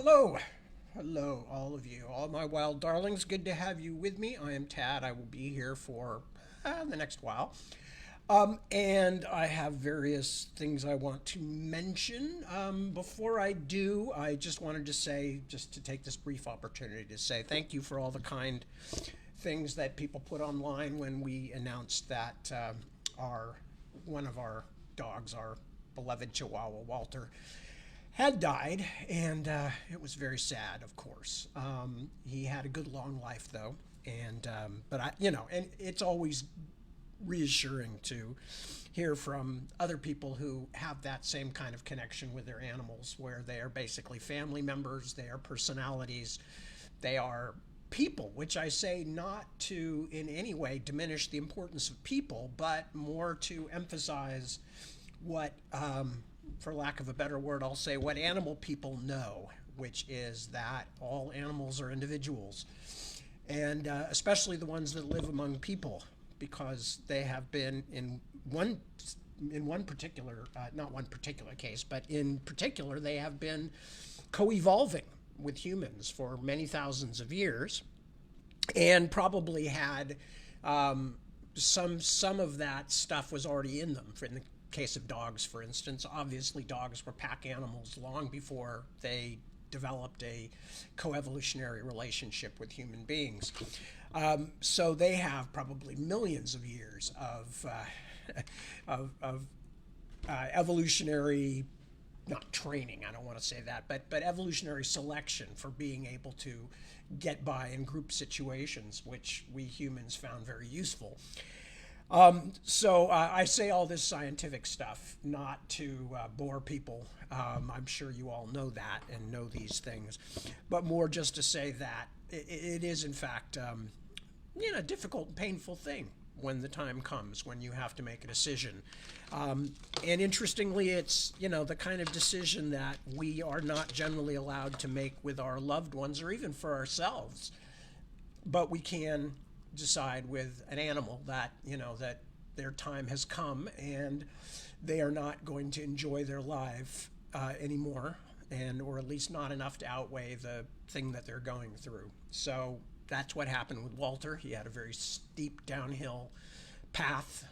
Hello. Hello, all of you, all my wild darlings. Good to have you with me. I am Tad. I will be here for the next while. And I have various things I want to mention. Before I do, I just wanted to say, just to take this brief opportunity to say thank you for all the kind things that people put online when we announced that our one of our dogs, our beloved Chihuahua Walter, had died, and it was very sad, of course. He had a good long life, though, and but and it's always reassuring to hear from other people who have that same kind of connection with their animals, where they are basically family members, they are personalities, they are people, which I say not to in any way diminish the importance of people, but more to emphasize what, for lack of a better word, I'll say what animal people know, which is that all animals are individuals, and especially the ones that live among people, because they have been in one particular, not one particular case, but in particular, they have been co-evolving with humans for many thousands of years, and probably had some of that stuff was already in them. In the case of dogs, for instance, obviously dogs were pack animals long before they developed a coevolutionary relationship with human beings. So they have probably millions of years of evolutionary, not training, I don't want to say that, but evolutionary selection for being able to get by in group situations, which we humans found very useful. So I say all this scientific stuff not to bore people. I'm sure you all know that and know these things, but more just to say that it is, in fact, a difficult and painful thing when the time comes when you have to make a decision. And interestingly, it's, the kind of decision that we are not generally allowed to make with our loved ones or even for ourselves. But we can decide with an animal that, that their time has come and they are not going to enjoy their life anymore, and or at least not enough to outweigh the thing that they're going through. So that's what happened with Walter. He had a very steep downhill path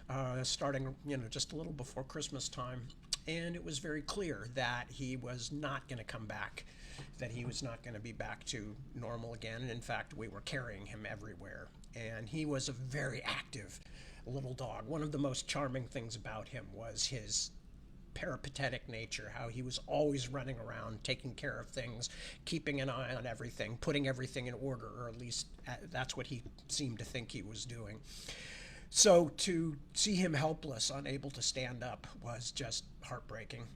starting, just a little before Christmas time. And it was very clear that he was not going to come back, that he was not going to be back to normal again. And in fact, we were carrying him everywhere. And he was a very active little dog. One of the most charming things about him was his peripatetic nature, how he was always running around, taking care of things, keeping an eye on everything, putting everything in order, or at least that's what he seemed to think he was doing. So to see him helpless, unable to stand up, was just heartbreaking.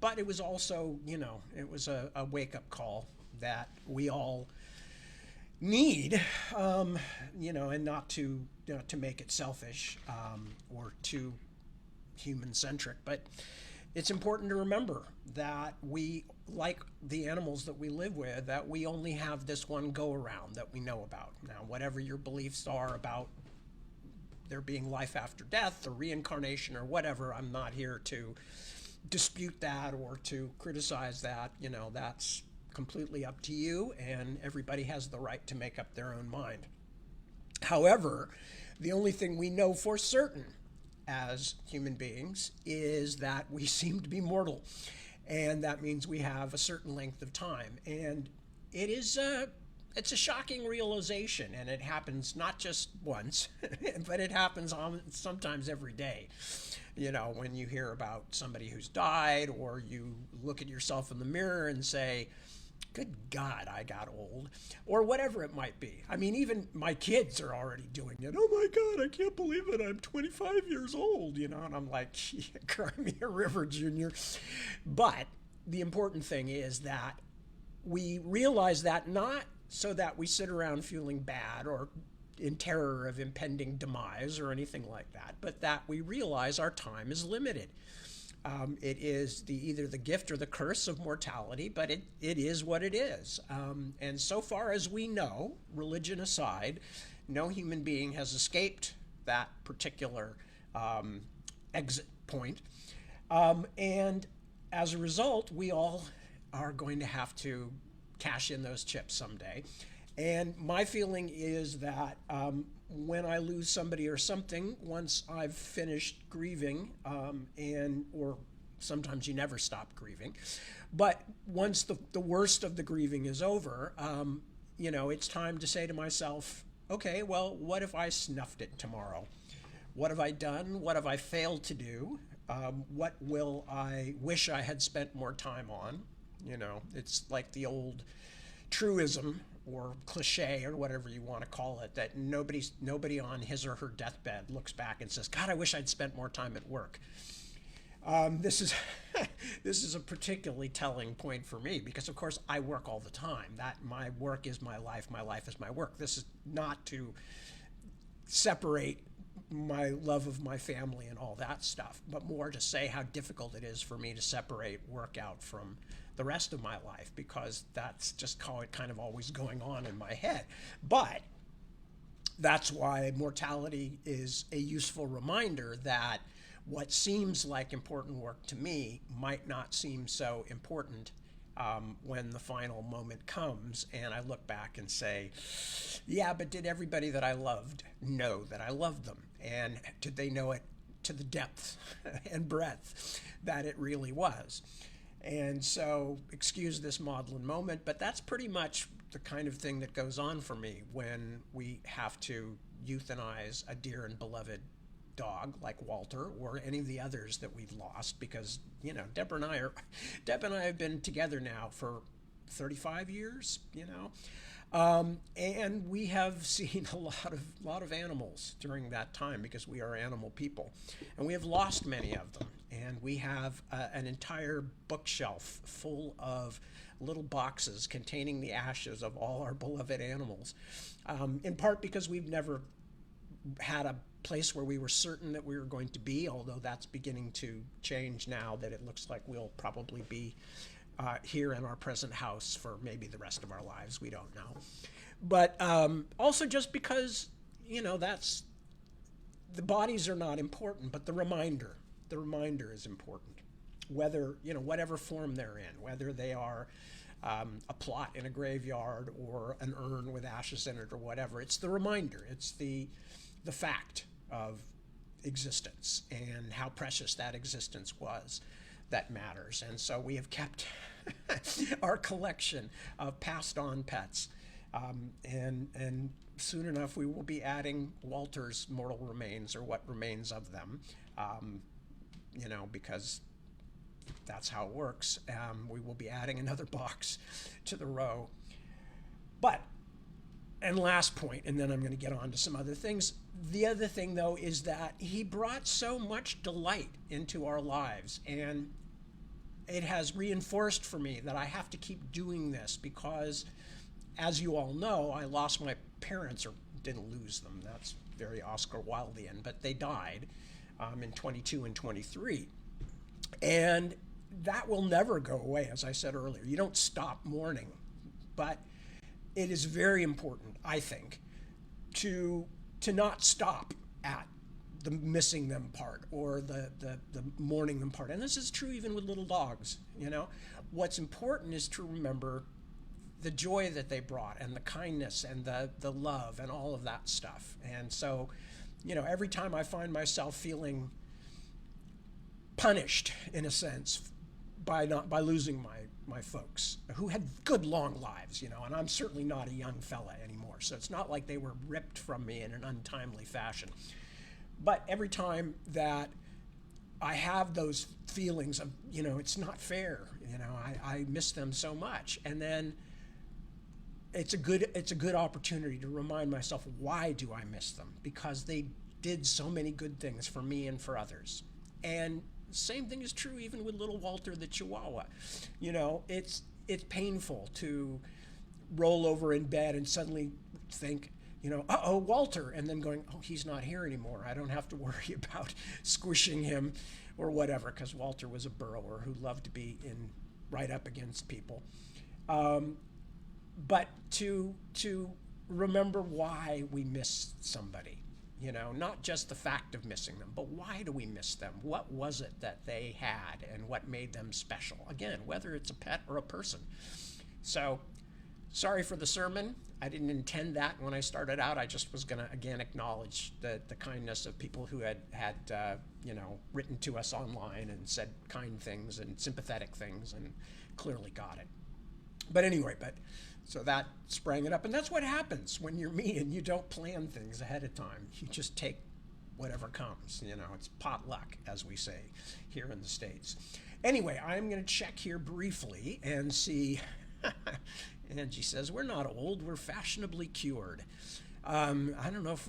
But it was also, it was a wake-up call that we all need, and not to make it selfish or too human-centric, but it's important to remember that we, like the animals that we live with, that we only have this one go-around that we know about. Now, whatever your beliefs are about there being life after death or reincarnation or whatever, I'm not here to dispute that or to criticize that. That's completely up to you, and everybody has the right to make up their own mind. However, the only thing we know for certain as human beings is that we seem to be mortal, and that means we have a certain length of time. And it's a shocking realization, and it happens not just once, but it happens sometimes every day. When you hear about somebody who's died, or you look at yourself in the mirror and say, good God, I got old, or whatever it might be. I mean, even my kids are already doing it. Oh my God, I can't believe it. I'm 25 years old, and I'm like, cry me a river, Junior. But the important thing is that we realize that not so that we sit around feeling bad or in terror of impending demise or anything like that, but that we realize our time is limited. It is either the gift or the curse of mortality, but it is what it is. And so far as we know, religion aside, no human being has escaped that particular exit point. And as a result, we all are going to have to cash in those chips someday. And my feeling is that when I lose somebody or something, once I've finished grieving, or sometimes you never stop grieving, but once the worst of the grieving is over, it's time to say to myself, okay, well, what if I snuffed it tomorrow? What have I done? What have I failed to do? What will I wish I had spent more time on? It's like the old truism or cliche or whatever you want to call it, that nobody on his or her deathbed looks back and says, God, I wish I'd spent more time at work. This is this is a particularly telling point for me because, of course, I work all the time. That my work is my life is my work. This is not to separate my love of my family and all that stuff, but more to say how difficult it is for me to separate work out from the rest of my life, because that's just kind of always going on in my head. But that's why mortality is a useful reminder that what seems like important work to me might not seem so important when the final moment comes and I look back and say, yeah, but did everybody that I loved know that I loved them? And did they know it to the depth and breadth that it really was? And so, excuse this maudlin moment, but that's pretty much the kind of thing that goes on for me when we have to euthanize a dear and beloved dog like Walter or any of the others that we've lost, because Deb and I have been together now for 35 years, and we have seen a lot of animals during that time, because we are animal people, and we have lost many of them, and we have an entire bookshelf full of little boxes containing the ashes of all our beloved animals, in part because we've never had a place where we were certain that we were going to be, although that's beginning to change now that it looks like we'll probably be here in our present house for maybe the rest of our lives. We don't know. But also just because, that's, the bodies are not important, but the reminder is important. Whether, whatever form they're in, whether they are a plot in a graveyard or an urn with ashes in it or whatever, it's the reminder, it's the fact of existence and how precious that existence was that matters. And so we have kept our collection of passed on pets, and soon enough we will be adding Walter's mortal remains, or what remains of them, because that's how it works. We will be adding another box to the row. And last point, and then I'm going to get on to some other things. The other thing, though, is that he brought so much delight into our lives, and it has reinforced for me that I have to keep doing this because, as you all know, I lost my parents, or didn't lose them. That's very Oscar Wildean, but they died in 22 and 23. And that will never go away, as I said earlier. You don't stop mourning, but it is very important, I think, to not stop at the missing them part or the mourning them part. And this is true even with little dogs, What's important is to remember the joy that they brought and the kindness and the love and all of that stuff. And so, every time I find myself feeling punished, in a sense, by losing my folks who had good long lives, and I'm certainly not a young fella anymore, so it's not like they were ripped from me in an untimely fashion. But every time that I have those feelings of, it's not fair, I miss them so much, and then it's a good opportunity to remind myself, why do I miss them? Because they did so many good things for me and for others. And same thing is true even with little Walter the Chihuahua. It's painful to roll over in bed and suddenly think, uh-oh, Walter, and then going, oh, he's not here anymore. I don't have to worry about squishing him or whatever, because Walter was a burrower who loved to be right up against people. But to remember why we miss somebody, You know, not just the fact of missing them, but why do we miss them? What was it that they had and what made them special? Again, whether it's a pet or a person. So, sorry for the sermon. I didn't intend that when I started out. I just was going to, again, acknowledge the kindness of people who had written to us online and said kind things and sympathetic things and clearly got it. But anyway, so that sprang it up. And that's what happens when you're me and you don't plan things ahead of time. You just take whatever comes. You know, it's potluck, as we say here in the States. Anyway, I'm going to check here briefly and see. Angie says, we're not old, we're fashionably cured. I don't know if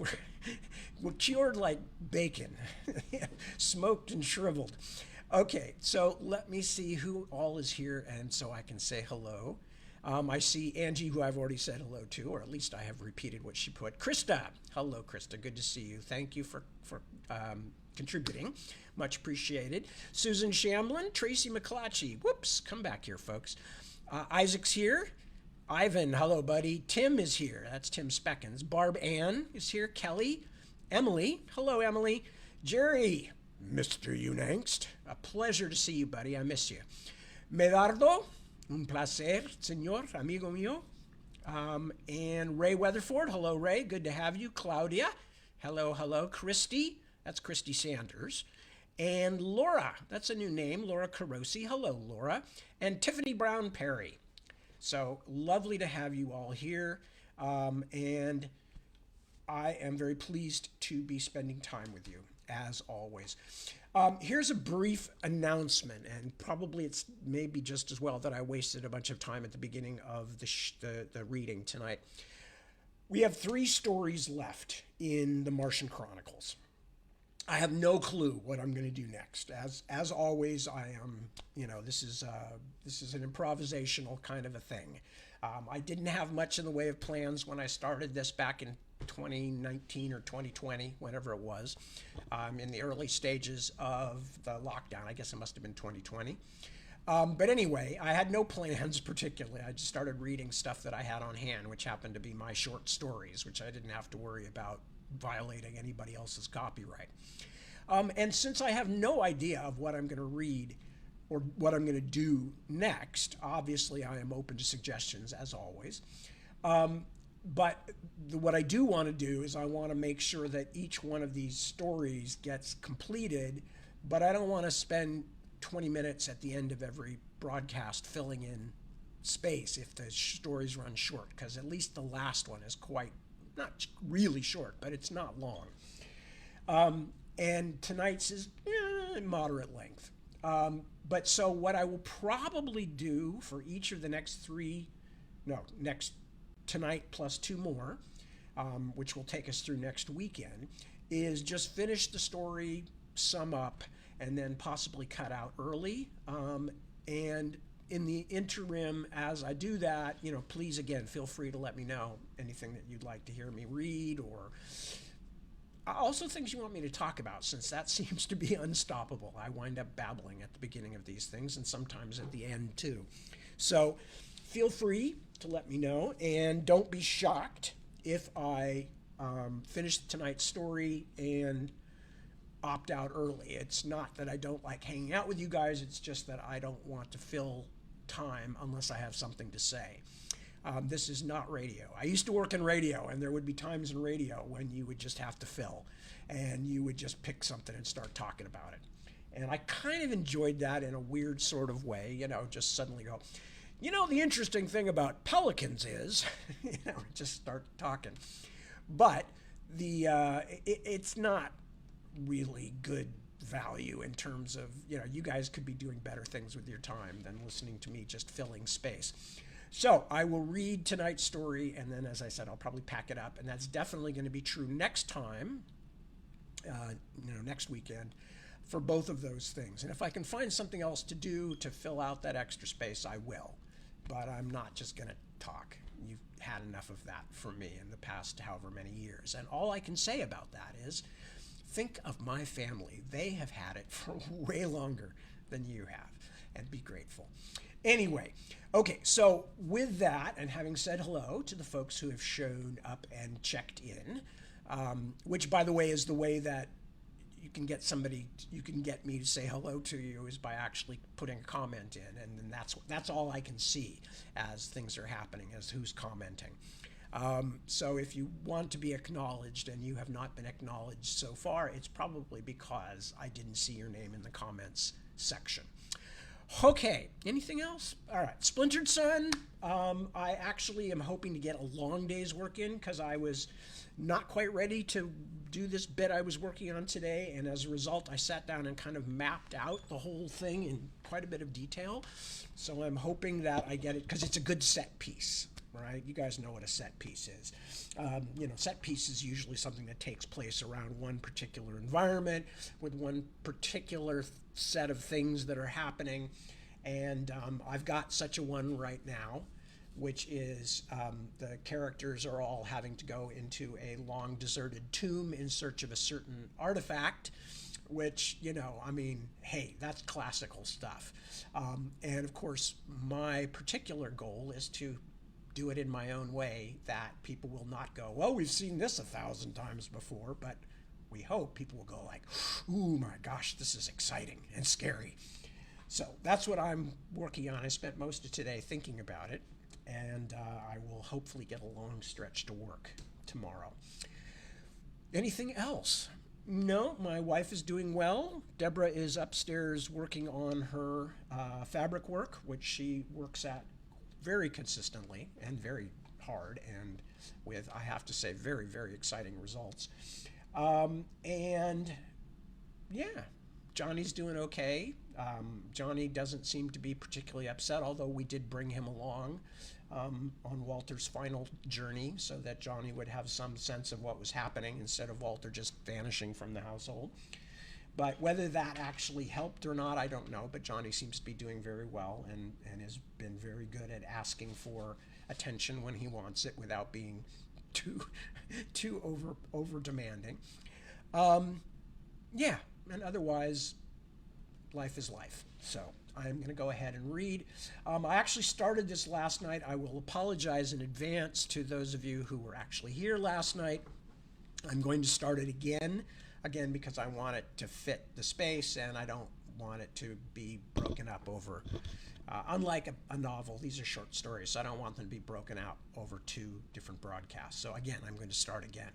we're cured like bacon, smoked and shriveled. Okay, so let me see who all is here, and so I can say hello. I see Angie, who I've already said hello to, or at least I have repeated what she put. Krista, hello, Krista. Good to see you. Thank you for contributing. Much appreciated. Susan Shamblin, Tracy McClatchy. Whoops, come back here, folks. Isaac's here. Ivan, hello, buddy. Tim is here. That's Tim Speckens. Barb Ann is here. Kelly. Emily. Hello, Emily. Jerry. Mr. Unangst. A pleasure to see you, buddy. I miss you. Medardo. Un placer, señor, amigo mío. And Ray Weatherford. Hello, Ray. Good to have you. Claudia. Hello, hello. Christy. That's Christy Sanders. And Laura. That's a new name. Laura Carosi. Hello, Laura. And Tiffany Brown Perry. So lovely to have you all here. And I am very pleased to be spending time with you, as always. Here's a brief announcement, and probably it's maybe just as well that I wasted a bunch of time at the beginning of the reading tonight. We have 3 stories left in the Martian Chronicles. I have no clue what I'm going to do next. As always, I am, this is an improvisational kind of a thing. I didn't have much in the way of plans when I started this back in 2019 or 2020, whenever it was, in the early stages of the lockdown. I guess it must have been 2020. But anyway, I had no plans particularly. I just started reading stuff that I had on hand, which happened to be my short stories, which I didn't have to worry about violating anybody else's copyright. And since I have no idea of what I'm going to read or what I'm going to do next, obviously I am open to suggestions as always. But what I do want to do is I want to make sure that each one of these stories gets completed, but I don't want to spend 20 minutes at the end of every broadcast filling in space if the stories run short, because at least the last one is quite, not really short, but it's not long. And tonight's is moderate length. But so what I will probably do for each of the next tonight plus 2 more, which will take us through next weekend, is just finish the story, sum up, and then possibly cut out early. And in the interim, as I do that, please, again, feel free to let me know anything that you'd like to hear me read, or also things you want me to talk about, since that seems to be unstoppable. I wind up babbling at the beginning of these things and sometimes at the end too. So feel free to let me know, and don't be shocked if I finish tonight's story and opt out early. It's not that I don't like hanging out with you guys, it's just that I don't want to fill time unless I have something to say. This is not radio. I used to work in radio, and there would be times in radio when you would just have to fill, and you would just pick something and start talking about it. And I kind of enjoyed that in a weird sort of way, just suddenly go, the interesting thing about pelicans is, just start talking. But it's not really good value in terms of, you guys could be doing better things with your time than listening to me just filling space. So I will read tonight's story, and then, as I said, I'll probably pack it up, and that's definitely going to be true next time, next weekend, for both of those things. And if I can find something else to do to fill out that extra space, I will. But I'm not just going to talk. You've had enough of that from me in the past however many years. And all I can say about that is, think of my family. They have had it for way longer than you have, and be grateful. Anyway, okay, so with that, and having said hello to the folks who have shown up and checked in, which, by the way, is the way that you can get me to say hello to you, is by actually putting a comment in, and then that's all I can see as things are happening, as who's commenting. So if you want to be acknowledged and you have not been acknowledged so far, it's probably because I didn't see your name in the comments section. Okay, anything else? All right, Splintered Sun. I actually am hoping to get a long day's work in because I was not quite ready to do this bit I was working on today, and as a result, I sat down and kind of mapped out the whole thing in quite a bit of detail. So I'm hoping that I get it because it's a good set piece, right? You guys know what a set piece is. Set piece is usually something that takes place around one particular environment with one particular set of things that are happening, and I've got such a one right now, which is the characters are all having to go into a long deserted tomb in search of a certain artifact, which, hey, that's classical stuff. And of course, my particular goal is to do it in my own way that people will not go, well, we've seen this 1,000 times before, but we hope people will go like, ooh, my gosh, this is exciting and scary. So that's what I'm working on. I spent most of today thinking about it, and I will hopefully get a long stretch to work tomorrow. Anything else? No, my wife is doing well. Deborah is upstairs working on her fabric work, which she works at very consistently and very hard, and with, I have to say, very, very exciting results. And yeah, Johnny's doing okay. Johnny doesn't seem to be particularly upset, although we did bring him along on Walter's final journey so that Johnny would have some sense of what was happening instead of Walter just vanishing from the household. But whether that actually helped or not, I don't know. But Johnny seems to be doing very well and has been very good at asking for attention when he wants it without being too over demanding. Yeah, and otherwise, life is life. So I'm going to go ahead and read. I actually started this last night. I will apologize in advance to those of you who were actually here last night. I'm going to start it again because I want it to fit the space and I don't want it to be broken up over, unlike a novel, these are short stories, so I don't want them to be broken out over 2 different broadcasts. So again, I'm going to start again.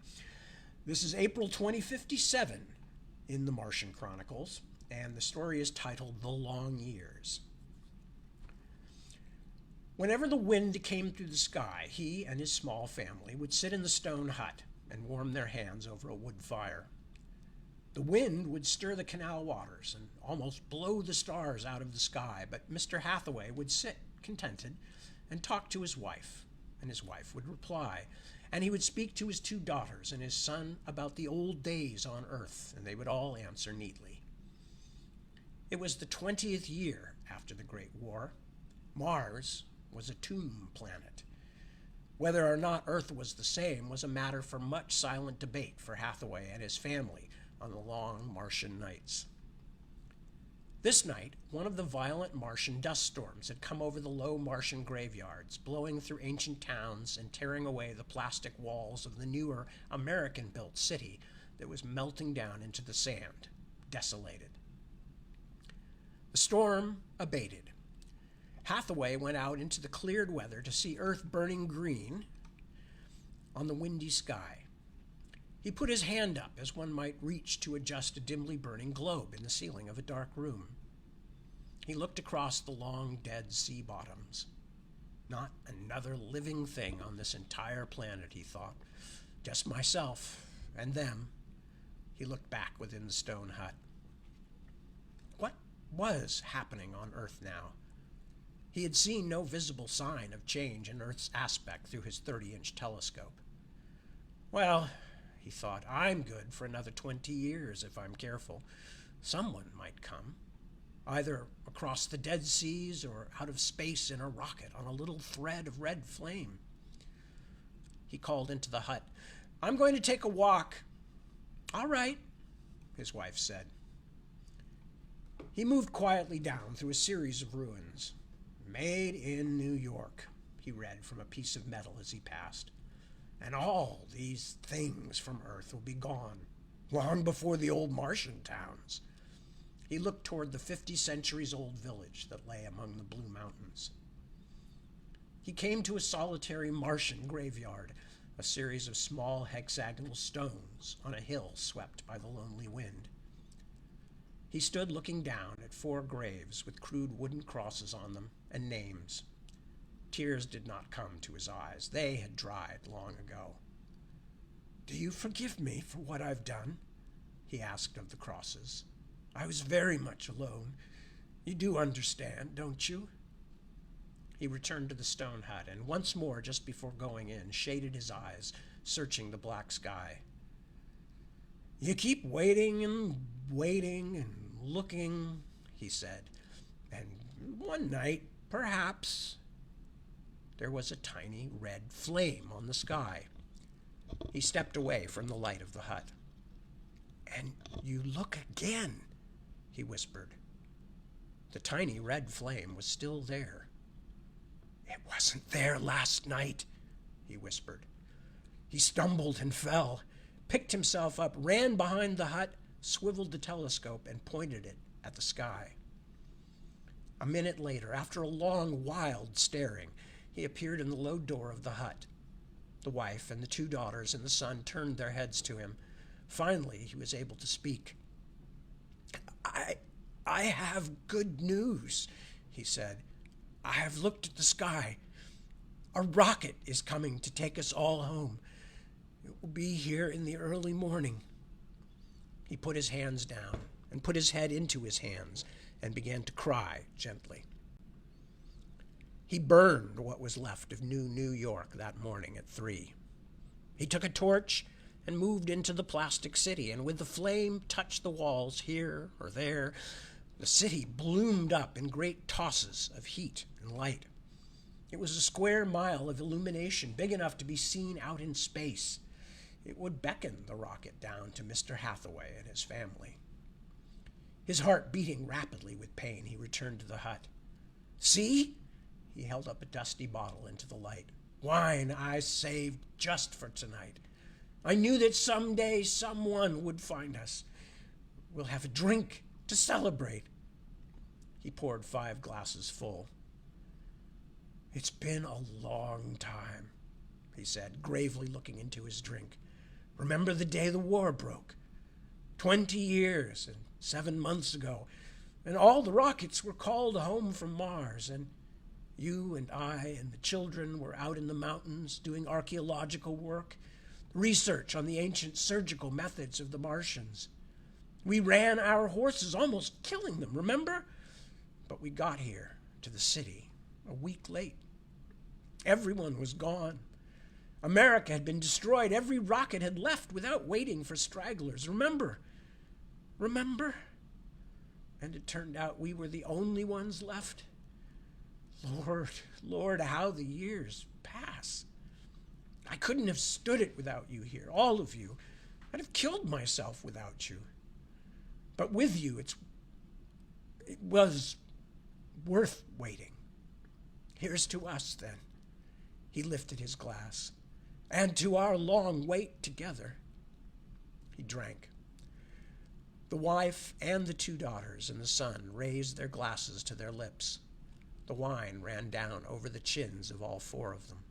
This is April 2057 in the Martian Chronicles, and the story is titled The Long Years. Whenever the wind came through the sky, he and his small family would sit in the stone hut and warm their hands over a wood fire. The wind would stir the canal waters and almost blow the stars out of the sky, but Mr. Hathaway would sit contented and talk to his wife, and his wife would reply, and he would speak to his 2 daughters and his son about the old days on Earth, and they would all answer neatly. It was the 20th year after the Great War. Mars was a tomb planet. Whether or not Earth was the same was a matter for much silent debate for Hathaway and his family on the long Martian nights. This night, one of the violent Martian dust storms had come over the low Martian graveyards, blowing through ancient towns and tearing away the plastic walls of the newer American-built city that was melting down into the sand, desolated. The storm abated. Hathaway went out into the cleared weather to see Earth burning green on the windy sky. He put his hand up as one might reach to adjust a dimly burning globe in the ceiling of a dark room. He looked across the long, dead sea bottoms. Not another living thing on this entire planet, he thought. Just myself and them. He looked back within the stone hut. What was happening on Earth now? He had seen no visible sign of change in Earth's aspect through his 30-inch telescope. Well, he thought, I'm good for another 20 years if I'm careful. Someone might come, either across the Dead Seas or out of space in a rocket on a little thread of red flame. He called into the hut, I'm going to take a walk. All right, his wife said. He moved quietly down through a series of ruins. Made in New York, he read from a piece of metal as he passed. And all these things from Earth will be gone, long before the old Martian towns. He looked toward the 50 centuries old village that lay among the blue mountains. He came to a solitary Martian graveyard, a series of small hexagonal stones on a hill swept by the lonely wind. He stood looking down at 4 graves with crude wooden crosses on them and names. Tears did not come to his eyes. They had dried long ago. "Do you forgive me for what I've done?" he asked of the crosses. "I was very much alone. You do understand, don't you?" He returned to the stone hut and once more, just before going in, shaded his eyes, searching the black sky. "You keep waiting and waiting and looking," he said, "and one night, perhaps—" There was a tiny red flame on the sky. He stepped away from the light of the hut. "And you look again," he whispered. The tiny red flame was still there. "It wasn't there last night," he whispered. He stumbled and fell, picked himself up, ran behind the hut, swiveled the telescope, and pointed it at the sky. A minute later, after a long, wild staring, he appeared in the low door of the hut. The wife and the 2 daughters and the son turned their heads to him. Finally, he was able to speak. I have good news," he said. "I have looked at the sky. A rocket is coming to take us all home. It will be here in the early morning." He put his hands down and put his head into his hands and began to cry gently. He burned what was left of New York that morning at 3. He took a torch and moved into the plastic city, and with the flame touched the walls here or there, the city bloomed up in great tosses of heat and light. It was a square mile of illumination, big enough to be seen out in space. It would beckon the rocket down to Mr. Hathaway and his family. His heart beating rapidly with pain, he returned to the hut. "See?" He held up a dusty bottle into the light. "Wine I saved just for tonight. I knew that someday someone would find us. We'll have a drink to celebrate." He poured 5 glasses full. "It's been a long time," he said, gravely looking into his drink. "Remember the day the war broke? 20 years and 7 months ago, and all the rockets were called home from Mars, and you and I and the children were out in the mountains doing archaeological work, research on the ancient surgical methods of the Martians. We ran our horses, almost killing them, remember? But we got here to the city a week late. Everyone was gone. America had been destroyed. Every rocket had left without waiting for stragglers. Remember? And it turned out we were the only ones left. Lord, how the years pass. I couldn't have stood it without you here, all of you. I'd have killed myself without you. But with you, it was worth waiting. Here's to us, then." He lifted his glass. "And to our long wait together." He drank. The wife and the 2 daughters and the son raised their glasses to their lips. The wine ran down over the chins of all 4 of them.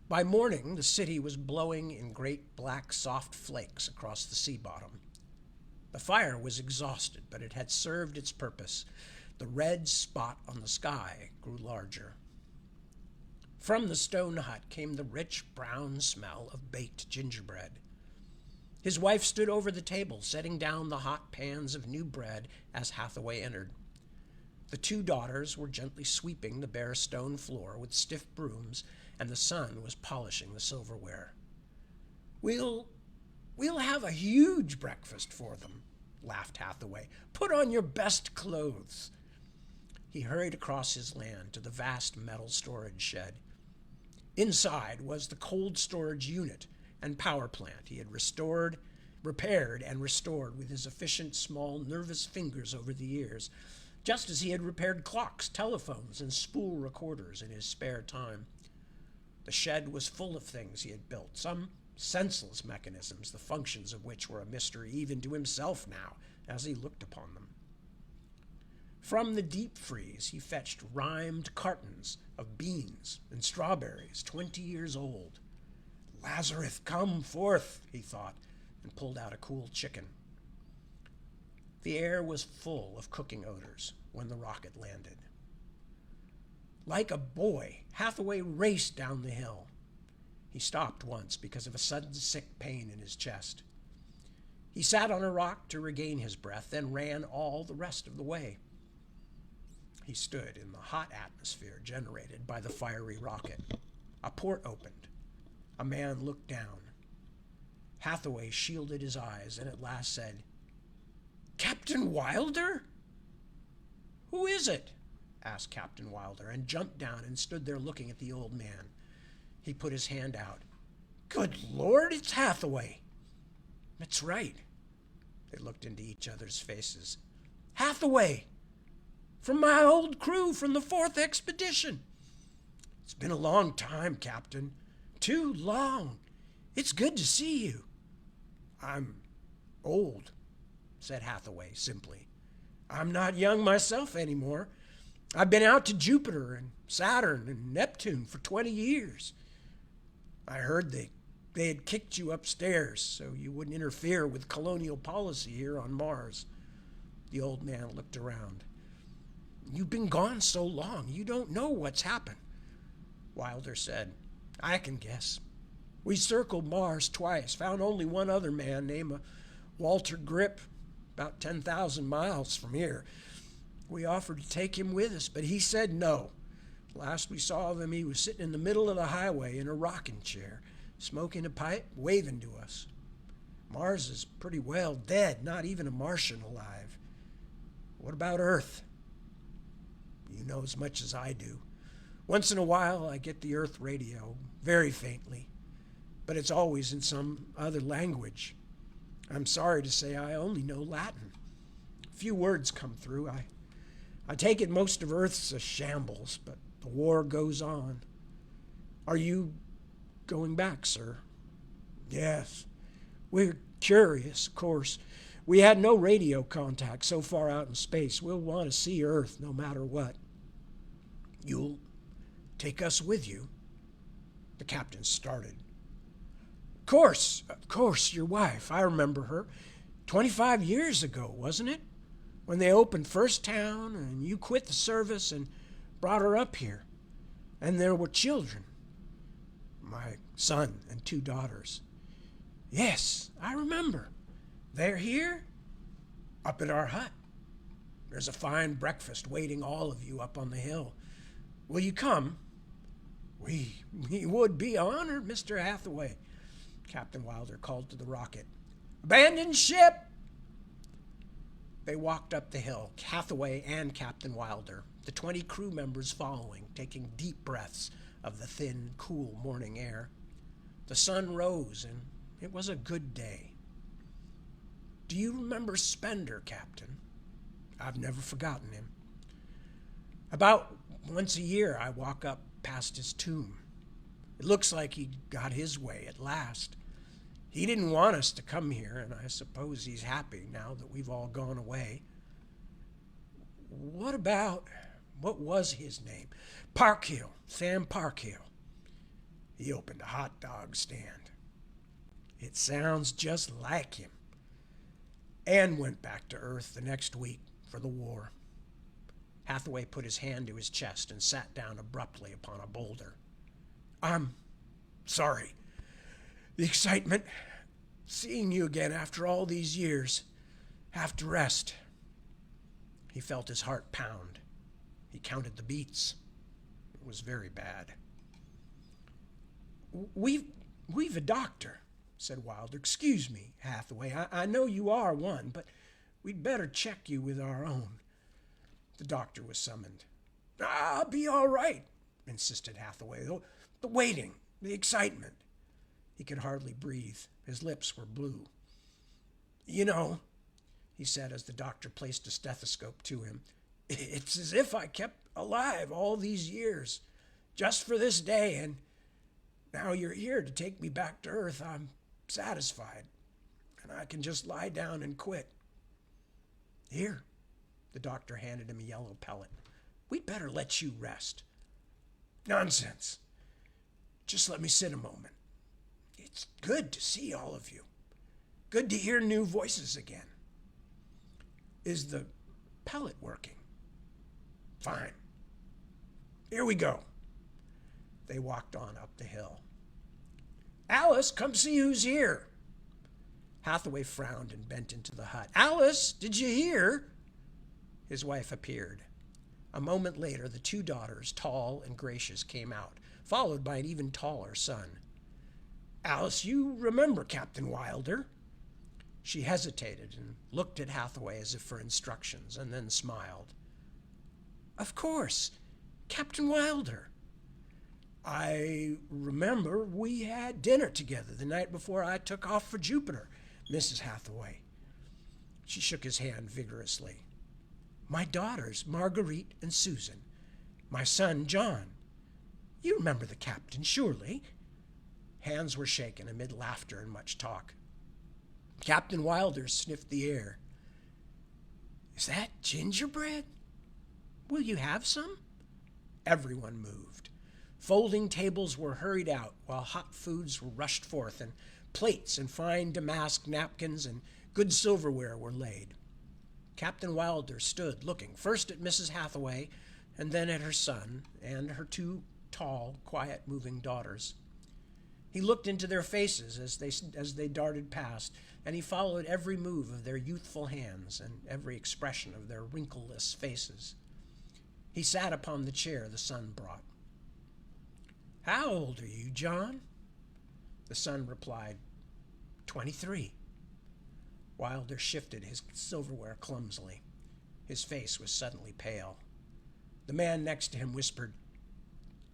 By morning, the city was blowing in great black soft flakes across the sea bottom. The fire was exhausted, but it had served its purpose. The red spot on the sky grew larger. From the stone hut came the rich brown smell of baked gingerbread. His wife stood over the table, setting down the hot pans of new bread as Hathaway entered. The 2 daughters were gently sweeping the bare stone floor with stiff brooms, and the son was polishing the silverware. We'll have a huge breakfast for them," laughed Hathaway. "Put on your best clothes." He hurried across his land to the vast metal storage shed. Inside was the cold storage unit and power plant he had repaired and restored with his efficient, small, nervous fingers over the years, just as he had repaired clocks, telephones, and spool recorders in his spare time. The shed was full of things he had built, some senseless mechanisms, the functions of which were a mystery even to himself now, as he looked upon them. From the deep freeze he fetched rimed cartons of beans and strawberries 20 years old. Lazarus, come forth, he thought, and pulled out a cool chicken. The air was full of cooking odors when the rocket landed. Like a boy, Hathaway raced down the hill. He stopped once because of a sudden sick pain in his chest. He sat on a rock to regain his breath, then ran all the rest of the way. He stood in the hot atmosphere generated by the fiery rocket. A port opened. A man looked down. Hathaway shielded his eyes and at last said, "Captain Wilder?" "Who is it?" asked Captain Wilder, and jumped down and stood there looking at the old man. He put his hand out. "Good Lord, it's Hathaway." "That's right." They looked into each other's faces. "Hathaway! From my old crew from the 4th expedition. It's been a long time, Captain. Too long. It's good to see you." "I'm old," said Hathaway simply. "I'm not young myself anymore. I've been out to Jupiter and Saturn and Neptune for 20 years. I heard they had kicked you upstairs so you wouldn't interfere with colonial policy here on Mars." The old man looked around. "You've been gone so long, you don't know what's happened." Wilder said, "I can guess. We circled Mars twice, found only one other man named Walter Grip, about 10,000 miles from here. We offered to take him with us, but he said no. Last we saw of him, he was sitting in the middle of the highway in a rocking chair, smoking a pipe, waving to us. Mars is pretty well dead, not even a Martian alive. What about Earth? You know as much as I do. Once in a while I get the Earth radio, very faintly, but it's always in some other language. I'm sorry to say I only know Latin. A few words come through. I take it most of Earth's a shambles, but the war goes on. Are you going back, sir?" "Yes. We're curious, of course. We had no radio contact so far out in space. We'll want to see Earth no matter what." "You'll take us with you?" The captain started. Of course, your wife. I remember her. 25 years ago, wasn't it? When they opened First Town and you quit the service and brought her up here. And there were children. My son and 2 daughters. Yes, I remember. They're here? Up at our hut. There's a fine breakfast waiting all of you up on the hill. Will you come? We would be honored, Mr. Hathaway," Captain Wilder called to the rocket. "Abandon ship!" They walked up the hill, Hathaway and Captain Wilder, the 20 crew members following, taking deep breaths of the thin, cool morning air. The sun rose, and it was a good day. "Do you remember Spender, Captain?" "I've never forgotten him. About once a year I walk up past his tomb. It looks like he got his way at last. He didn't want us to come here, and I suppose he's happy now that we've all gone away." What was his name? Parkhill, Sam Parkhill. He opened a hot dog stand. It sounds just like him. And went back to Earth the next week for the war. Hathaway put his hand to his chest and sat down abruptly upon a boulder. "I'm sorry. The excitement, seeing you again after all these years. Have to rest." He felt his heart pound. He counted the beats. It was very bad. We've a doctor," said Wilder. "Excuse me, Hathaway. I know you are one, but we'd better check you with our own." The doctor was summoned. "I'll be all right," insisted Hathaway. "The waiting, the excitement." He could hardly breathe. His lips were blue. "You know," he said as the doctor placed a stethoscope to him, "it's as if I kept alive all these years, just for this day, and Now you're here to take me back to Earth, I'm satisfied, and I can just lie down and quit. Here, the doctor handed him a yellow pellet. We'd better let you rest. Nonsense. Just let me sit a moment. It's good to see all of you. Good to hear new voices again. Is the pellet working? Fine. Here we go. They walked on up the hill. Alice, come see who's here. Hathaway frowned and bent into the hut. Alice, did you hear? His wife appeared. A moment later, the two daughters, tall and gracious, came out, followed by an even taller son. Alice, you remember Captain Wilder? She hesitated and looked at Hathaway as if for instructions, and then smiled. Of course, Captain Wilder. I remember we had dinner together the night before I took off for Jupiter, Mrs. Hathaway. She shook his hand vigorously. My daughters, Marguerite and Susan. My son, John. You remember the captain, surely? Hands were shaken amid laughter and much talk. Captain Wilder sniffed the air. Is that gingerbread? Will you have some? Everyone moved. Folding tables were hurried out while hot foods were rushed forth, and plates and fine damask napkins and good silverware were laid. Captain Wilder stood looking first at Mrs. Hathaway and then at her son and her two tall, quiet-moving daughters. He looked into their faces as they darted past, and he followed every move of their youthful hands and every expression of their wrinkleless faces. He sat upon the chair the son brought. How old are you, John? The son replied, 23. Wilder shifted his silverware clumsily. His face was suddenly pale. The man next to him whispered,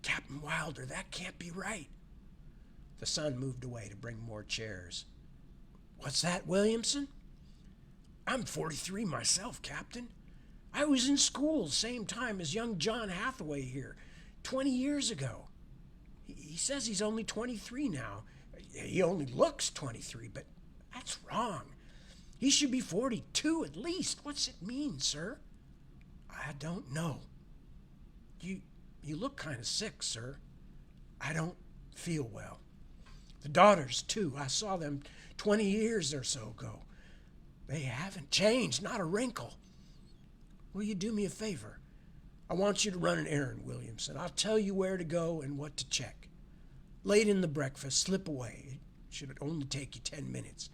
Captain Wilder, that can't be right. The son moved away to bring more chairs. What's that, Williamson? I'm 43 myself, Captain. I was in school same time as young John Hathaway here, 20 years ago. He says he's only 23 now. He only looks 23, but that's wrong. He should be 42 at least. What's it mean, sir? I don't know. You look kind of sick, sir. I don't feel well. The daughters, too. I saw them 20 years or so ago. They haven't changed, not a wrinkle. Will you do me a favor? I want you to run an errand, Williamson. I'll tell you where to go and what to check. Late in the breakfast, slip away. It should only take you 10 minutes.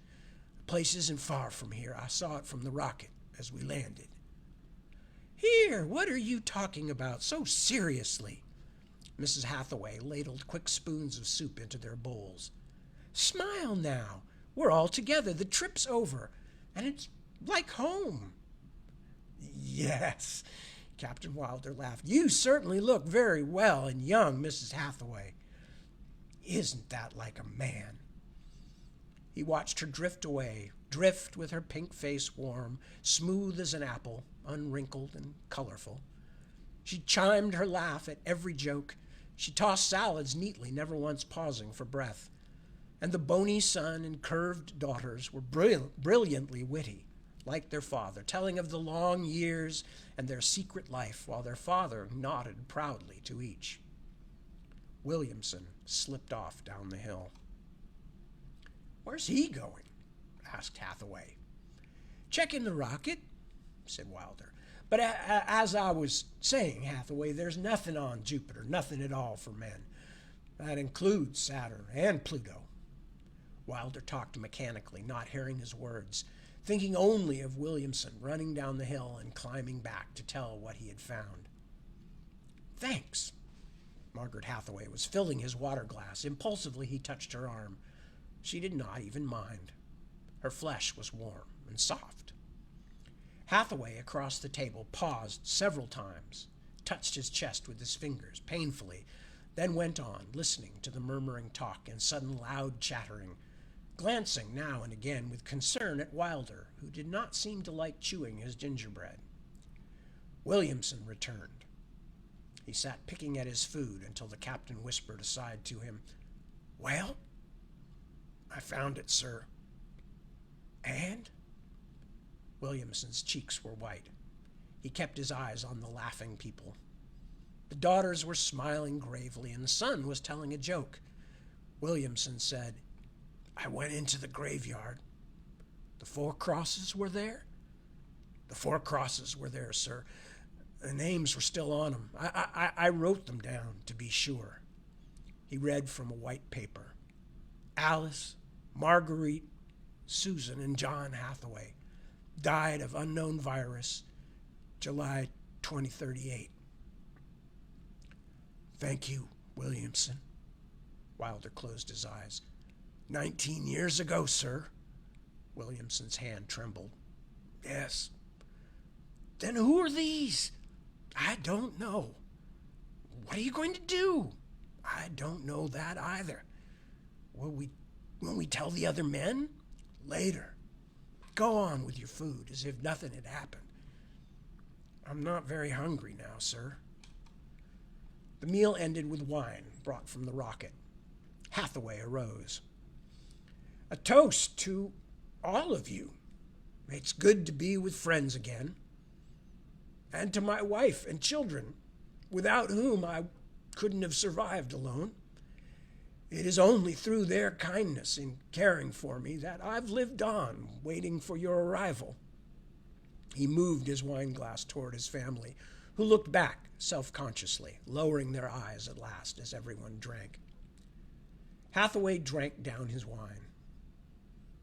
The place isn't far from here. I saw it from the rocket as we landed. Here, what are you talking about so seriously? Mrs. Hathaway ladled quick spoons of soup into their bowls. Smile now. We're all together. The trip's over. And it's like home. Yes, Captain Wilder laughed. You certainly look very well and young, Mrs. Hathaway. Isn't that like a man? He watched her drift away, drift with her pink face warm, smooth as an apple, unwrinkled and colorful. She chimed her laugh at every joke. She tossed salads neatly, never once pausing for breath. And the bony son and curved daughters were brilliantly witty, like their father, telling of the long years and their secret life, while their father nodded proudly to each. Williamson slipped off down the hill. Where's he going? Asked Hathaway. Checking the rocket, said Wilder. But as I was saying, Hathaway, there's nothing on Jupiter, nothing at all for men. That includes Saturn and Pluto. Wilder talked mechanically, not hearing his words, thinking only of Williamson running down the hill and climbing back to tell what he had found. Thanks. Margaret Hathaway was filling his water glass. Impulsively, he touched her arm. She did not even mind. Her flesh was warm and soft. Hathaway, across the table, paused several times, touched his chest with his fingers, painfully, then went on, listening to the murmuring talk and sudden loud chattering, glancing now and again with concern at Wilder, who did not seem to like chewing his gingerbread. Williamson returned. He sat picking at his food until the captain whispered aside to him, Well, I found it, sir. And? Williamson's cheeks were white. He kept his eyes on the laughing people. The daughters were smiling gravely, and the son was telling a joke. Williamson said, I went into the graveyard. The 4 crosses were there? The 4 crosses were there, sir. The names were still on them. I wrote them down to be sure. He read from a white paper. Alice, Marguerite, Susan, and John Hathaway died of unknown virus, July 2038. Thank you, Williamson. Wilder closed his eyes. 19 years ago, sir. Williamson's hand trembled. Yes. Then who are these? I don't know. What are you going to do? I don't know that either. Will we tell the other men? Later. Go on with your food as if nothing had happened. I'm not very hungry now, sir. The meal ended with wine brought from the rocket. Hathaway arose. A toast to all of you. It's good to be with friends again. And to my wife and children, without whom I couldn't have survived alone. It is only through their kindness in caring for me that I've lived on, waiting for your arrival. He moved his wineglass toward his family, who looked back self-consciously, lowering their eyes at last as everyone drank. Hathaway drank down his wine.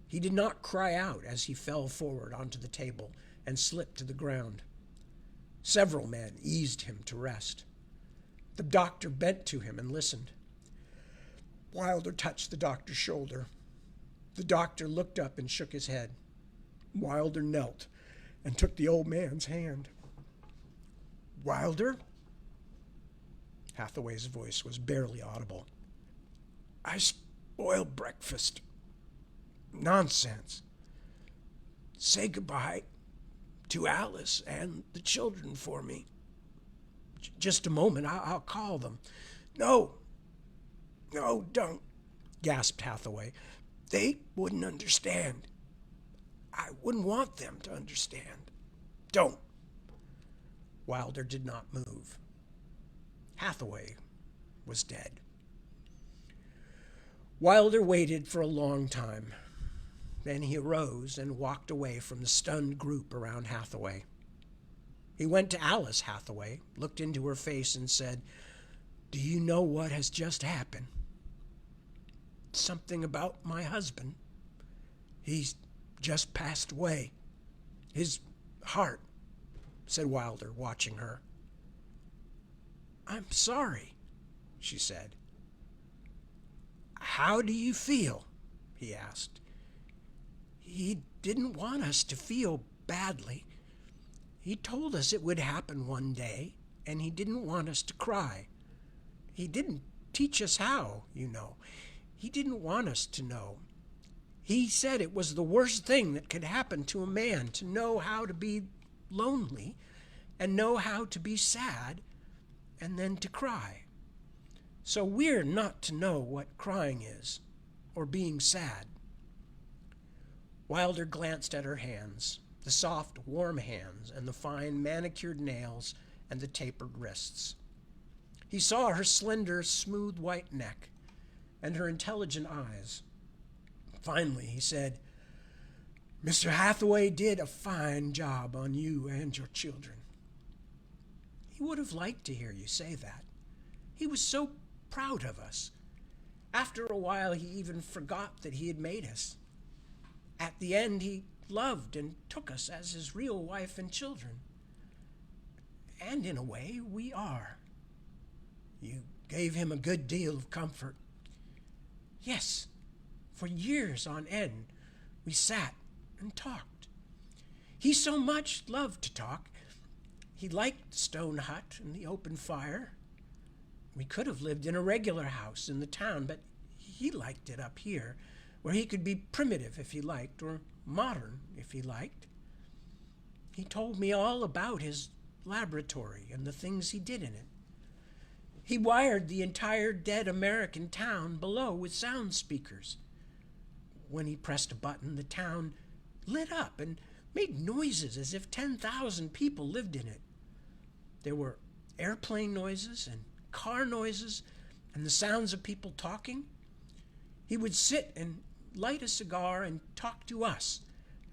He did not cry out as he fell forward onto the table and slipped to the ground. Several men eased him to rest. The doctor bent to him and listened. Wilder touched the doctor's shoulder. The doctor looked up and shook his head. Wilder knelt and took the old man's hand. Wilder? Hathaway's voice was barely audible. I spoiled breakfast. Nonsense. Say goodbye to Alice and the children for me. Just a moment, I'll call them. No, don't, gasped Hathaway. They wouldn't understand. I wouldn't want them to understand. Don't. Wilder did not move. Hathaway was dead. Wilder waited for a long time. Then he arose and walked away from the stunned group around Hathaway. He went to Alice Hathaway, looked into her face, and said, Do you know what has just happened? Something about my husband. He's just passed away. His heart, said Wilder, watching her. I'm sorry, she said. How do you feel? He asked. He didn't want us to feel badly. He told us it would happen one day, and he didn't want us to cry. He didn't teach us how, you know. He didn't want us to know. He said it was the worst thing that could happen to a man, to know how to be lonely and know how to be sad and then to cry. So we're not to know what crying is or being sad. Wilder glanced at her hands, the soft, warm hands and the fine manicured nails and the tapered wrists. He saw her slender, smooth white neck and her intelligent eyes. Finally, he said, Mr. Hathaway did a fine job on you and your children. He would have liked to hear you say that. He was so proud of us. After a while, he even forgot that he had made us. At the end, he loved and took us as his real wife and children. And in a way, we are. You gave him a good deal of comfort. Yes, for years on end, we sat and talked. He so much loved to talk. He liked the stone hut and the open fire. We could have lived in a regular house in the town, but he liked it up here, where he could be primitive if he liked, or modern if he liked. He told me all about his laboratory and the things he did in it. He wired the entire dead American town below with sound speakers. When he pressed a button, the town lit up and made noises as if 10,000 people lived in it. There were airplane noises and car noises and the sounds of people talking. He would sit and light a cigar and talk to us,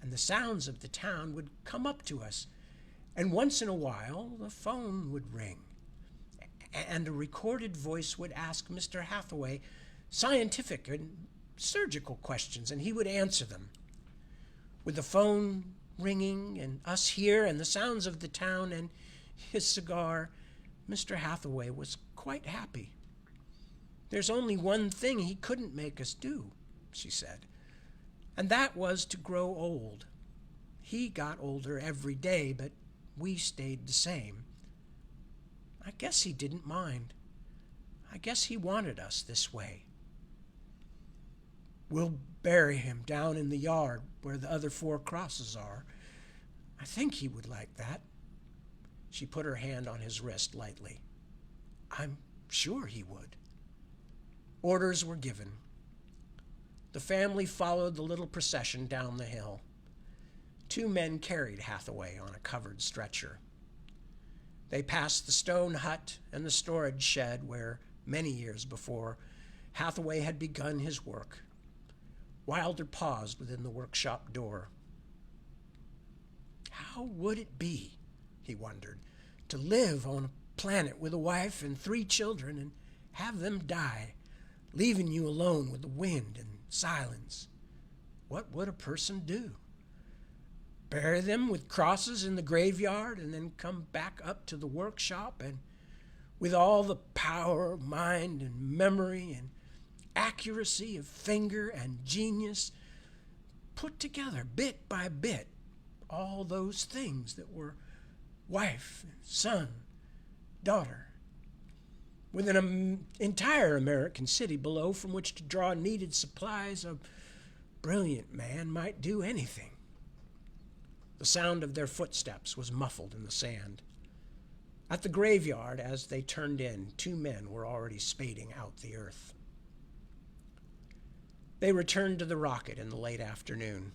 and the sounds of the town would come up to us. And once in a while, the phone would ring, and a recorded voice would ask Mr. Hathaway scientific and surgical questions, and he would answer them. With the phone ringing and us here and the sounds of the town and his cigar, Mr. Hathaway was quite happy. There's only one thing he couldn't make us do, she said, and that was to grow old. He got older every day, but we stayed the same. I guess he didn't mind. I guess he wanted us this way. We'll bury him down in the yard where the other 4 crosses are. I think he would like that. She put her hand on his wrist lightly. I'm sure he would. Orders were given. The family followed the little procession down the hill. 2 men carried Hathaway on a covered stretcher. They passed the stone hut and the storage shed where, many years before, Hathaway had begun his work. Wilder paused within the workshop door. How would it be, he wondered, to live on a planet with a wife and 3 children and have them die, leaving you alone with the wind and silence? What would a person do? Bury them with crosses in the graveyard and then come back up to the workshop and, with all the power of mind and memory and accuracy of finger and genius, put together bit by bit all those things that were wife, son, daughter, with an entire American city below from which to draw needed supplies, a brilliant man might do anything. The sound of their footsteps was muffled in the sand. At the graveyard, as they turned in, 2 men were already spading out the earth. They returned to the rocket in the late afternoon.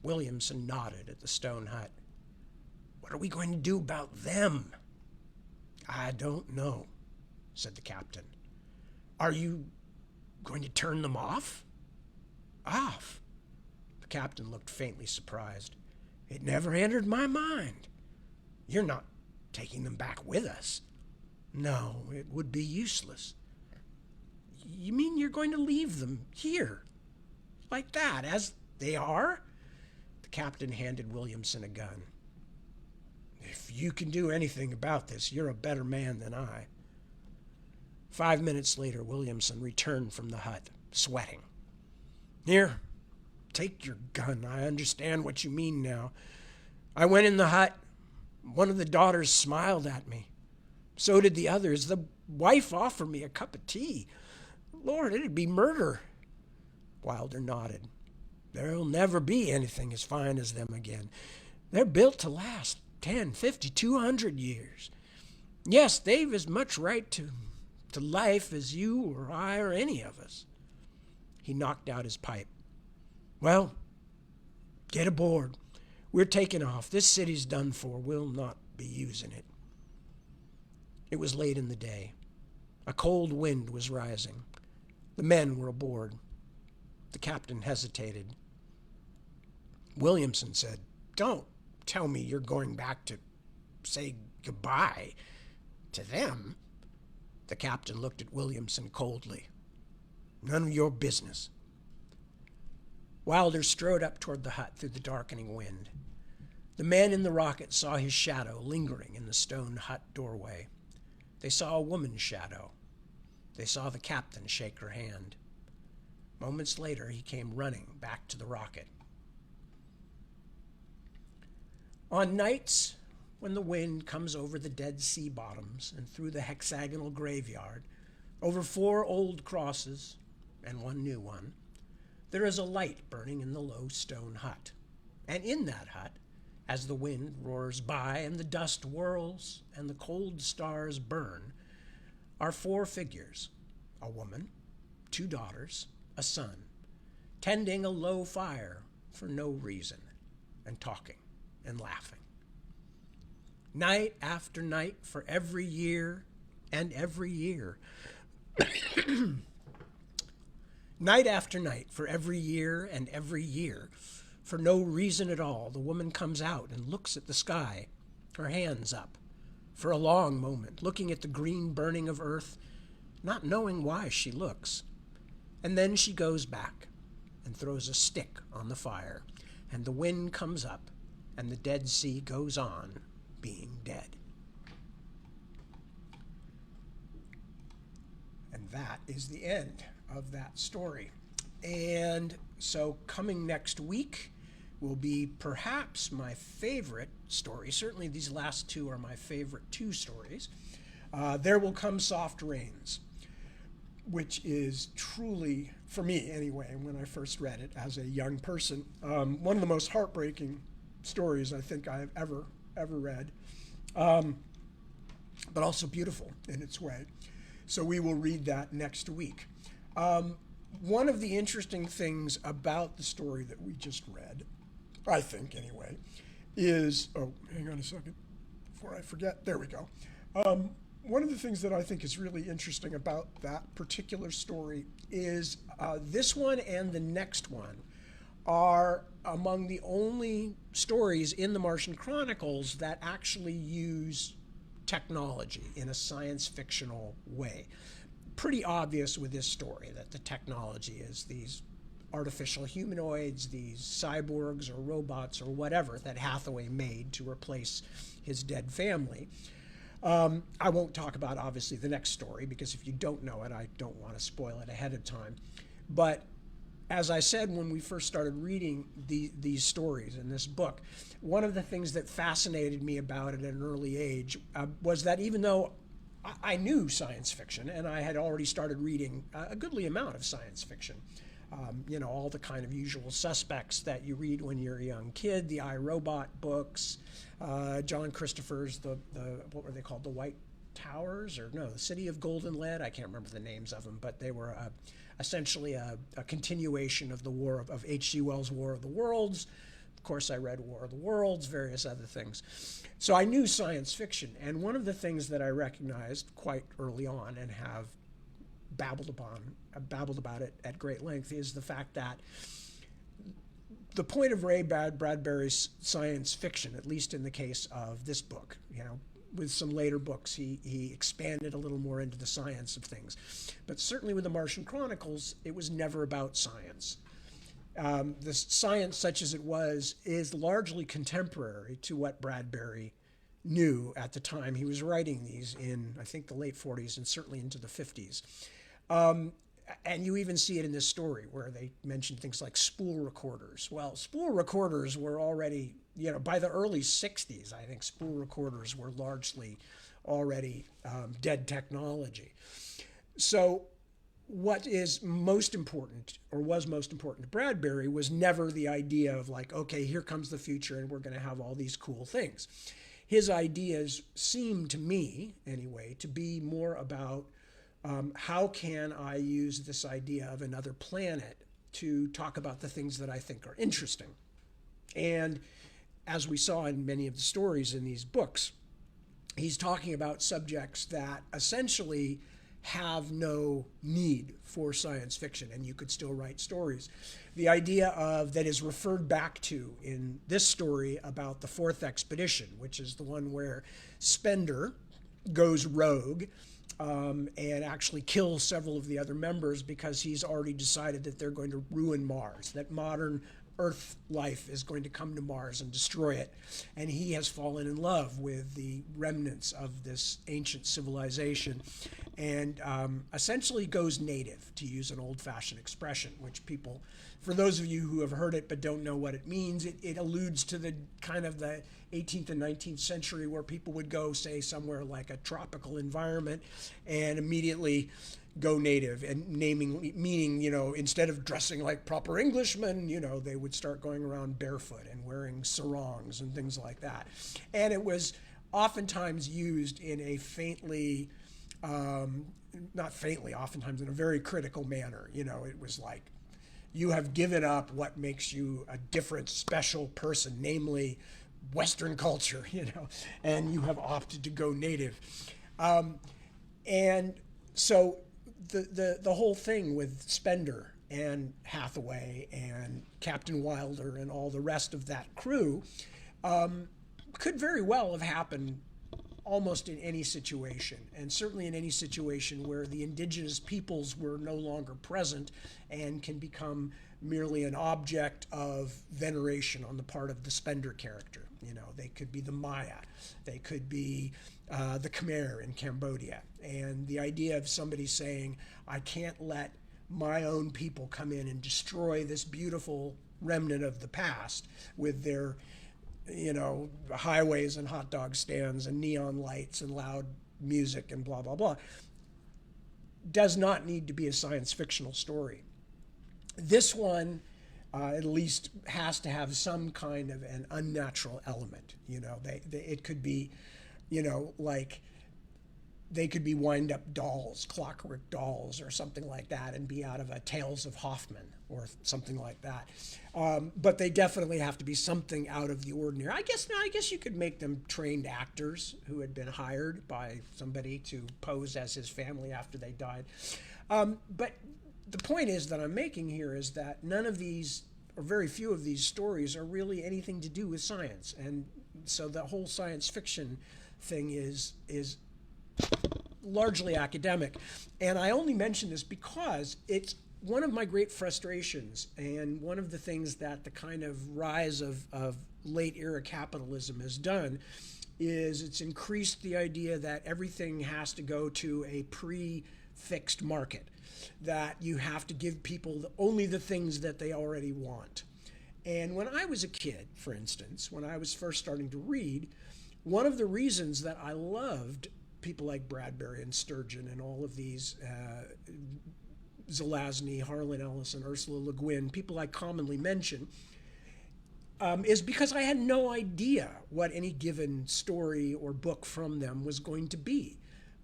Williamson nodded at the stone hut. What are we going to do about them? I don't know, said the captain. Are you going to turn them off? Off? The captain looked faintly surprised. It never entered my mind. You're not taking them back with us? No, it would be useless. You mean you're going to leave them here, like that, as they are? The captain handed Williamson a gun. If you can do anything about this, you're a better man than I. 5 minutes later, Williamson returned from the hut, sweating. Here, take your gun. I understand what you mean now. I went in the hut. One of the daughters smiled at me. So did the others. The wife offered me a cup of tea. Lord, it'd be murder. Wilder nodded. There'll never be anything as fine as them again. They're built to last 10, 50, 200 years. Yes, they've as much right to life as you or I or any of us. He knocked out his pipe. Well, get aboard. We're taking off. This city's done for. We'll not be using it. It was late in the day. A cold wind was rising. The men were aboard. The captain hesitated. Williamson said, Don't tell me you're going back to say goodbye to them. The captain looked at Williamson coldly. None of your business. Wilder strode up toward the hut through the darkening wind. The men in the rocket saw his shadow lingering in the stone hut doorway. They saw a woman's shadow. They saw the captain shake her hand. Moments later, he came running back to the rocket. On nights when the wind comes over the Dead Sea bottoms and through the hexagonal graveyard, over 4 old crosses and 1 new one, there is a light burning in the low stone hut. And in that hut, as the wind roars by and the dust whirls and the cold stars burn, are four figures: a woman, two daughters, a son, tending a low fire for no reason, and talking and laughing. Night after night for every year and every year. Night after night for every year and every year, for no reason at all, the woman comes out and looks at the sky, her hands up, for a long moment, looking at the green burning of earth, not knowing why she looks. And then she goes back and throws a stick on the fire, and the wind comes up, and the Dead Sea goes on being dead. And that is the end of that story. And so coming next week will be perhaps my favorite story. Certainly these last two are my favorite two stories. There Will Come Soft Rains, which is truly, for me anyway, when I first read it as a young person, one of the most heartbreaking stories I think I have ever read, but also beautiful in its way. So we will read that next week. One of the interesting things about the story that we just read, I think anyway, is, oh, hang on a second before I forget. There we go. One of the things that I think is really interesting about that particular story is this one and the next one are among the only stories in the Martian Chronicles that actually use technology in a science fictional way. Pretty obvious with this story that the technology is these artificial humanoids, these cyborgs or robots or whatever that Hathaway made to replace his dead family. I won't talk about, obviously, the next story, because if you don't know it, I don't want to spoil it ahead of time. But as I said when we first started reading these stories in this book, one of the things that fascinated me about it at an early age was that even though I knew science fiction, and I had already started reading a goodly amount of science fiction, all the kind of usual suspects that you read when you're a young kid, the iRobot books, John Christopher's, the what were they called, the White Towers, or no, the City of Golden Lead, I can't remember the names of them, but they were essentially a continuation of the War of H.G. Wells' War of the Worlds. Of course, I read War of the Worlds, various other things. So I knew science fiction, and one of the things that I recognized quite early on and have babbled about it at great length is the fact that the point of Ray Bradbury's science fiction, at least in the case of this book, with some later books, he expanded a little more into the science of things. But certainly with the Martian Chronicles, it was never about science. The science, such as it was, is largely contemporary to what Bradbury knew at the time he was writing these in, I think, the late 40s and certainly into the 50s. And you even see it in this story where they mention things like spool recorders. Well, spool recorders were already, by the early 60s, I think spool recorders were largely already dead technology. So what is most important, or was most important to Bradbury, was never the idea of like, okay, here comes the future and we're going to have all these cool things. His ideas seem to me, anyway, to be more about how can I use this idea of another planet to talk about the things that I think are interesting. And as we saw in many of the stories in these books, he's talking about subjects that essentially have no need for science fiction, and you could still write stories. The idea of that is referred back to in this story about the fourth expedition, which is the one where Spender goes rogue and actually kills several of the other members because he's already decided that they're going to ruin Mars, that modern Earth life is going to come to Mars and destroy it. And he has fallen in love with the remnants of this ancient civilization and essentially goes native, to use an old-fashioned expression, which people, for those of you who have heard it but don't know what it means, it alludes to the kind of the 18th and 19th century where people would go, say, somewhere like a tropical environment and immediately go native, and meaning, instead of dressing like proper Englishmen, they would start going around barefoot and wearing sarongs and things like that. And it was oftentimes used in a faintly not faintly, oftentimes in a very critical manner. You know, it was like, you have given up what makes you a different, special person, namely Western culture, you know, and you have opted to go native. And so the whole thing with Spender and Hathaway and Captain Wilder and all the rest of that crew could very well have happened almost in any situation, and certainly in any situation where the indigenous peoples were no longer present and can become merely an object of veneration on the part of the Spender character. You know, they could be the Maya, they could be the Khmer in Cambodia, and the idea of somebody saying, I can't let my own people come in and destroy this beautiful remnant of the past with their, you know, highways and hot dog stands and neon lights and loud music and blah, blah, blah, does not need to be a science fictional story. This one, at least, has to have some kind of an unnatural element. You know, it could be, you know, like they could be wind-up dolls, clockwork dolls, or something like that, and be out of a Tales of Hoffman or something like that. But they definitely have to be something out of the ordinary. I guess you could make them trained actors who had been hired by somebody to pose as his family after they died. But the point is that I'm making here is that none of these, or very few of these stories, are really anything to do with science. And so the whole science fiction thing is largely academic. And I only mention this because it's one of my great frustrations, and one of the things that the kind of rise of late era capitalism has done is it's increased the idea that everything has to go to a pre-fixed market, that you have to give people only the things that they already want. And when I was a kid, for instance, when I was first starting to read, one of the reasons that I loved people like Bradbury and Sturgeon and all of these Zelazny, Harlan Ellison, Ursula Le Guin, people I commonly mention, is because I had no idea what any given story or book from them was going to be.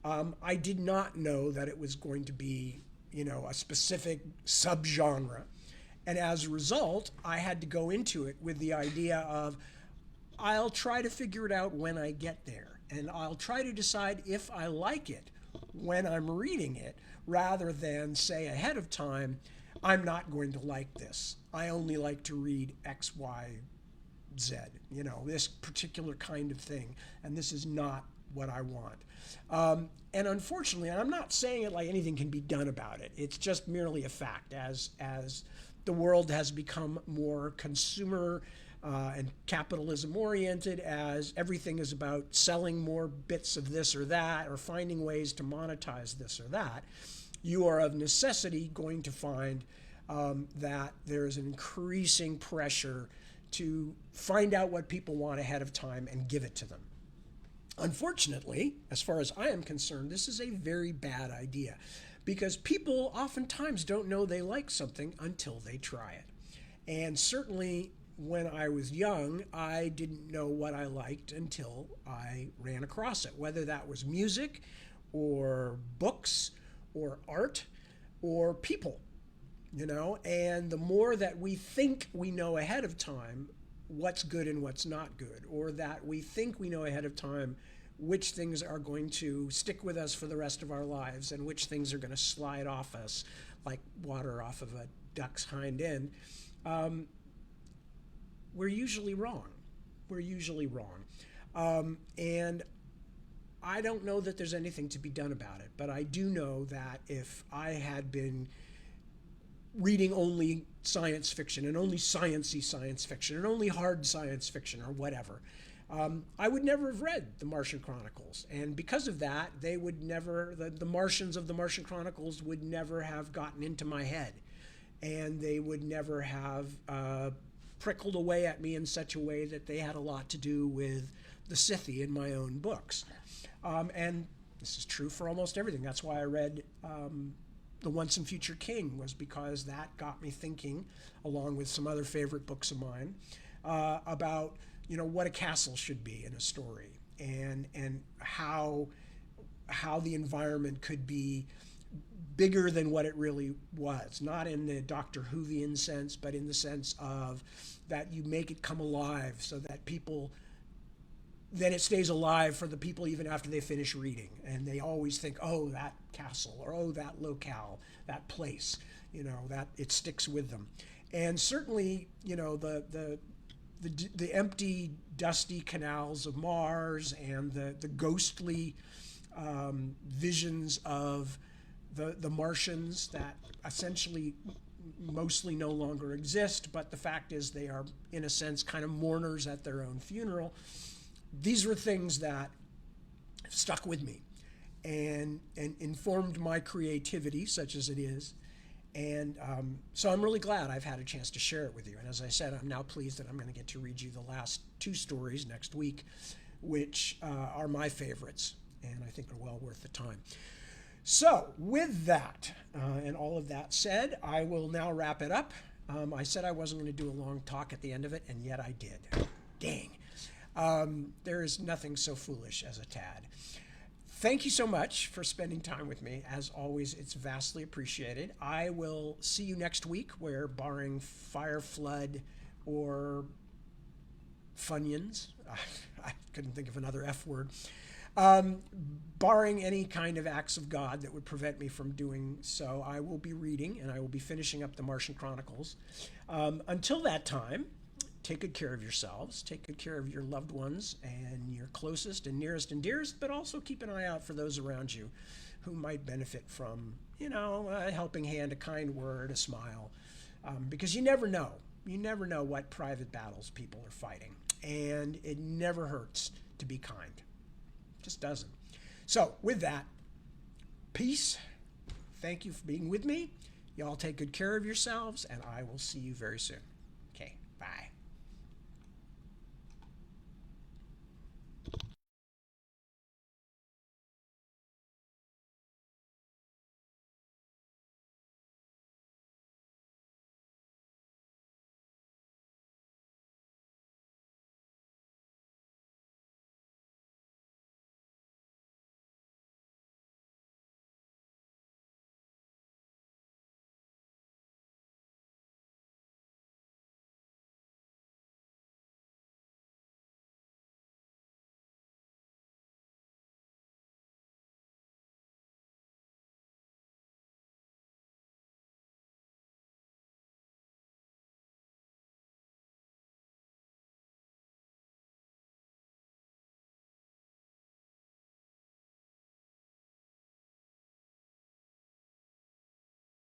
I did not know that it was going to be, you know, a specific subgenre. And as a result, I had to go into it with the idea of, I'll try to figure it out when I get there. And I'll try to decide if I like it when I'm reading it, rather than say ahead of time, I'm not going to like this. I only like to read X, Y, Z, you know, this particular kind of thing. And this is not what I want. And unfortunately, and I'm not saying it like anything can be done about it. It's just merely a fact. As the world has become more consumer and capitalism oriented, as everything is about selling more bits of this or that, or finding ways to monetize this or that, you are of necessity going to find that there's an increasing pressure to find out what people want ahead of time and give it to them. Unfortunately, as far as I am concerned, this is a very bad idea, because people oftentimes don't know they like something until they try it. And certainly when I was young, I didn't know what I liked until I ran across it, whether that was music or books or art or people, you know. And the more that we think we know ahead of time what's good and what's not good, or that we think we know ahead of time which things are going to stick with us for the rest of our lives and which things are going to slide off us like water off of a duck's hind end, we're usually wrong. We're usually wrong. And I don't know that there's anything to be done about it, but I do know that if I had been reading only science fiction and only sciencey science fiction and only hard science fiction or whatever, I would never have read the Martian Chronicles. And because of that, they would never, the Martians of the Martian Chronicles would never have gotten into my head. And they would never have prickled away at me in such a way that they had a lot to do with the Scythe in my own books. And this is true for almost everything. That's why I read The Once and Future King, was because that got me thinking, along with some other favorite books of mine, about, you know, what a castle should be in a story, and how how the environment could be bigger than what it really was. Not in the Doctor Whovian sense, but in the sense of that you make it come alive so that people, then it stays alive for the people even after they finish reading. And they always think, oh, that castle, or oh, that locale, that place, that it sticks with them. And certainly, the empty, dusty canals of Mars and the ghostly visions of the Martians that essentially mostly no longer exist, but the fact is they are, in a sense, kind of mourners at their own funeral. These were things that stuck with me and informed my creativity, such as it is. And so I'm really glad I've had a chance to share it with you. And as I said, I'm now pleased that I'm going to get to read you the last 2 stories next week, which are my favorites and I think are well worth the time. So with that and all of that said, I will now wrap it up. I said I wasn't going to do a long talk at the end of it, and yet I did. Dang. There is nothing so foolish as a tad. Thank you so much for spending time with me. As always, it's vastly appreciated. I will see you next week, where barring fire, flood, or Funyuns, I couldn't think of another F word, barring any kind of acts of God that would prevent me from doing so, I will be reading, and I will be finishing up the Martian Chronicles. Until that time, take good care of yourselves, take good care of your loved ones and your closest and nearest and dearest, but also keep an eye out for those around you who might benefit from, a helping hand, a kind word, a smile, because you never know. You never know what private battles people are fighting, and it never hurts to be kind. It just doesn't. So with that, peace. Thank you for being with me. Y'all take good care of yourselves, and I will see you very soon. Okay, bye.